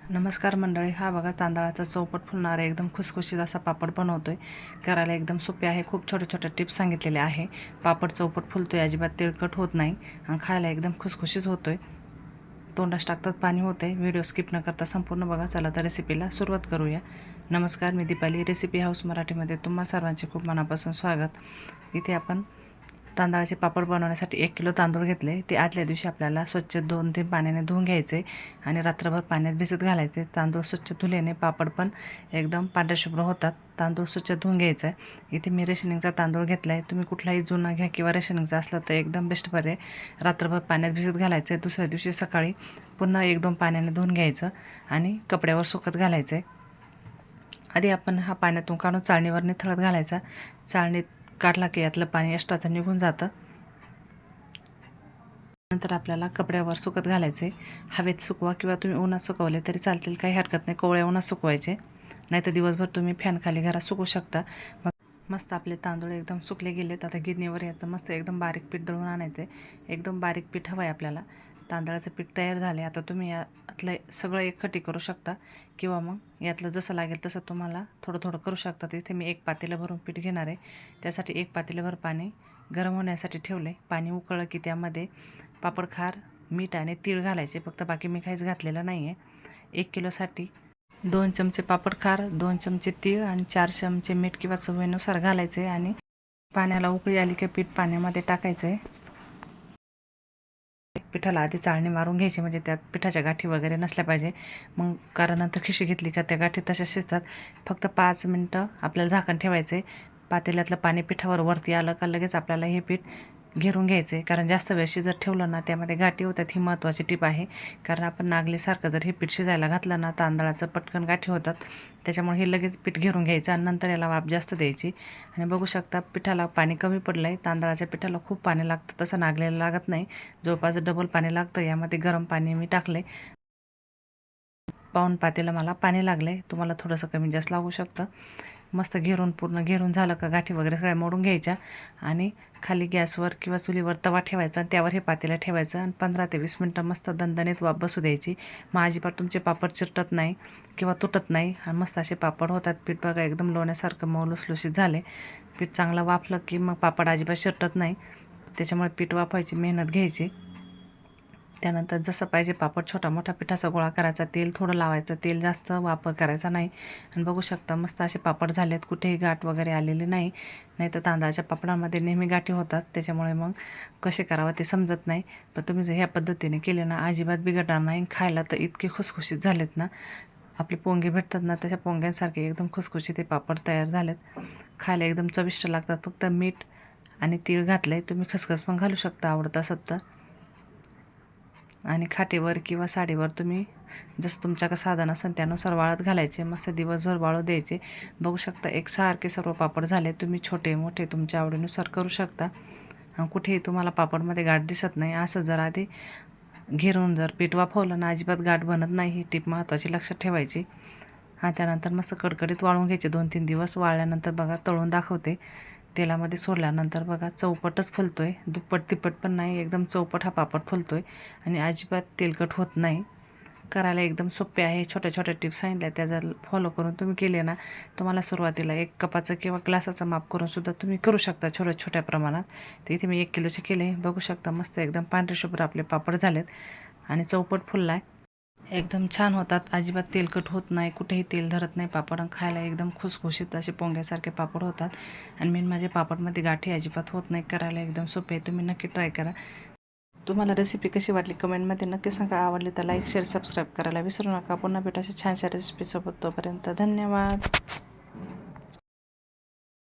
नमस्कार मंडळी, हा बघा तांदळाचा चौपट फुलणारा एकदम खुसखुशीत असा पापड बनवतोय. करायला एकदम सोपे आहे. खूप छोटे छोटे टिप्स सांगितलेले आहे. पापड चौपट फुलतोय, अजिबात तेलकट होत नाही आणि खायला एकदम खुसखुशीत होतोय. तोंडास टाकतात पाणी होतंय. व्हिडिओ स्किप न करता संपूर्ण बघा. चला तर रेसिपीला सुरुवात करूया. नमस्कार, मी दीपाली, रेसिपी हाऊस मराठीमध्ये तुम्हा सर्वांचे खूप मनापासून स्वागत. इथे आपण तांदळाचे पापड बनवण्यासाठी 1 किलो तांदूळ घेतले. ते आदल्या दिवशी आपल्याला स्वच्छ 2-3 पाण्याने धुवून घ्यायचे आणि रात्रभर पाण्यात भिजत घालायचे. तांदूळ स्वच्छ धुल्याने पापड पण एकदम पांढरेशुभ्र होतात. तांदूळ स्वच्छ धुवून घ्यायचा आहे. इथे मी रेशनिंगचा तांदूळ घेतला आहे. तुम्ही कुठलाही जुना घ्या किंवा रेशनिंगचा असला तर एकदम बेस्ट पर्याय. रात्रभर पाण्यात भिजत घालायचं आहे. दुसऱ्या दिवशी सकाळी पुन्हा 1-2 पाण्याने धुवून घ्यायचं आणि कपड्यावर सुकत घालायचं आहे. आधी आपण हा पाण्यातून काढून चाळणीवर निथळत घालायचा. चाळणीत काढला की यातलं पाणी एक्स्ट्राचं निघून जातं. नंतर आपल्याला कपड्यावर सुकत घालायचे. हवेत सुकवा किंवा तुम्ही उन्हात सुकवले तरी चालतील, काही हरकत नाही. कोवळ्या उन्हात सुकवायचे, नाहीतर दिवसभर तुम्ही फॅनखाली घरात सुकवू शकता. मग मस्त आपले तांदूळ एकदम सुकले गेलेत. आता गिरणीवर याचं मस्त एकदम बारीक पीठ दळून आणायचं आहे. एकदम बारीक पीठ हवं आहे आपल्याला. तांदळाचं पीठ तयार झाले. आता तुम्ही यातलं सगळं एकखटी करू शकता किंवा मग यातलं जसं लागेल तसं तुम्हाला थोडं थोडं करू शकता. इथे मी 1 पातेलं भरून पीठ घेणार आहे. त्यासाठी 1 पातेलभर पाणी गरम होण्यासाठी ठेवले. पाणी उकळलं की त्यामध्ये पापड खार, मीठ आणि तीळ घालायचे. फक्त बाकी मी काहीच घातलेलं नाही आहे. 1 किलोसाठी 2 चमचे पापड खार, 2 चमचे तीळ आणि 4 चमचे मीठ किंवा चवीनुसार घालायचे आणि पाण्याला उकळी आली की पीठ पाण्यामध्ये टाकायचं आहे. पिठाला आधी चाळणी मारून घ्यायची, म्हणजे त्यात पिठाच्या गाठी वगैरे नसल्या पाहिजे. मग कारण नंतर खिशी घेतली का त्या गाठी तशाच शिजतात. फक्त 5 मिनटं आपल्याला झाकण ठेवायचं आहे. पातेल्यातलं पाणी पिठावर वरती आलं का लगेच आपल्याला हे पीठ घेरून घ्यायचं आहे. कारण जास्त वेळ शिजत ठेवलं ना त्यामध्ये गाठी होतात. ही महत्त्वाची टिप आहे. कारण आपण नागलीसारखं जर हे पीठ शिजायला घातलं ना तांदळाचं पटकन गाठी होतात. त्याच्यामुळे हे लगेच पीठ घेरून घ्यायचं आणि नंतर याला वाफ जास्त द्यायची. आणि बघू शकता पिठाला पाणी कमी पडलं आहे. तांदळाच्या पिठाला खूप पाणी लागतं, तसं नागलीला लागत नाही. जवळपास डबल पाणी लागतं. यामध्ये गरम पाणी मी टाकले. पाऊण पातेलं मला पाणी लागले. तुम्हाला थोडंसं कमी जास्त लागू शकतं. मस्त पूर्ण घेरून झालं का गाठी वगैरे सगळ्या मोडून घ्यायच्या आणि खाली गॅसवर किंवा चुलीवर तवा ठेवायचा आणि त्यावर हे पातेलं ठेवायचं आणि 15 ते 20 मिनटं मस्त दणदणीत वाफ बसू द्यायची. मग अजिबात तुमचे पापड चिरटत नाही किंवा तुटत नाही आणि मस्त असे पापड होतात. पीठ बघा एकदम लोण्यासारखं मऊ लुसलुशीत झाले. पीठ चांगलं वाफलं की मग पापड अजिबात चिरटत नाही. त्याच्यामुळे पीठ वाफायची मेहनत घ्यायची. त्यानंतर जसं पाहिजे पापड छोटा मोठा पिठाचा गोळा करायचा. तेल थोडं लावायचं, तेल जास्त वापर करायचा नाही. आणि बघू शकता मस्त असे पापड झालेत. कुठेही गाठ वगैरे आलेली नाही. नाही तर तांदळाच्या पापडामध्ये नेहमी गाठी होतात. त्याच्यामुळे मग कसे करावं ते समजत नाही. पण तुम्ही जर ह्या पद्धतीने केले ना अजिबात बिघडणार नाही. खायला तर इतके खुसखुशीत झालेत ना, आपले पोंगे भेटतात ना तशा पोंग्यांसारखे एकदम खुसखुशीत ते पापड तयार झालेत. खायला एकदम चविष्ट लागतात. फक्त मीठ आणि तीळ घातले. तुम्ही खसखस पण घालू शकता आवडत असेल तर. आणि खाटेवर किंवा साडीवर तुम्ही जसं तुमच्याकडे साधन असेल त्यानुसार वाळत घालायचे. मस्त दिवसभर वाळू द्यायचे. बघू शकता एकसारखे सर्व पापड झाले. तुम्ही छोटे मोठे तुमच्या आवडीनुसार करू शकता. कुठेही तुम्हाला पापडमध्ये गाठ दिसत नाही. असं जर आधी घेरून जर पीठ वाफवलं ना अजिबात गाठ बनत नाही. ही टीप महत्त्वाची लक्षात ठेवायची. त्यानंतर मस्त कडकडीत वाळून घ्यायचे. 2-3 दिवस वाळल्यानंतर बघा तळून दाखवते. तेलामध्ये सोडल्यानंतर बघा चौपटच फुलतोय. दुप्पट तिप्पट पण नाही, एकदम चौपट हा पापड फुलतोय आणि अजिबात तेलकट होत नाही. करायला एकदम सोपे आहे. छोट्या छोट्या टिप्स सांगितल्या त्या जर फॉलो करून तुम्ही केले ना, तुम्हाला सुरुवातीला 1 कपाचं किंवा ग्लासाचं माप करून सुद्धा तुम्ही करू शकता छोट्या छोट्या प्रमाणात. तर इथे मी 1 किलोचे केले. बघू शकता मस्त एकदम पांढरेशुभ्र आपले पापड झालेत आणि चौपट फुलला आहे. एकदम छान होतात. अजिबात तेलकट होत नाही. कुठेही तेल धरत नाही पापड. खायला एकदम खुसखुशीत असे पोंग्यासारखे पापड होतात. आणि मेन माझे पापडमध्ये गाठी अजिबात होत नाही. करायला एकदम सोपे आहे. तुम्ही नक्की ट्राय करा. तुम्हाला रेसिपी कशी वाटली कमेंटमध्ये नक्की सांगा. आवडली तर लाईक शेअर सबस्क्राईब करायला विसरू नका. पुन्हा भेटू अशा छानशा रेसिपीसोबत. तोपर्यंत धन्यवाद.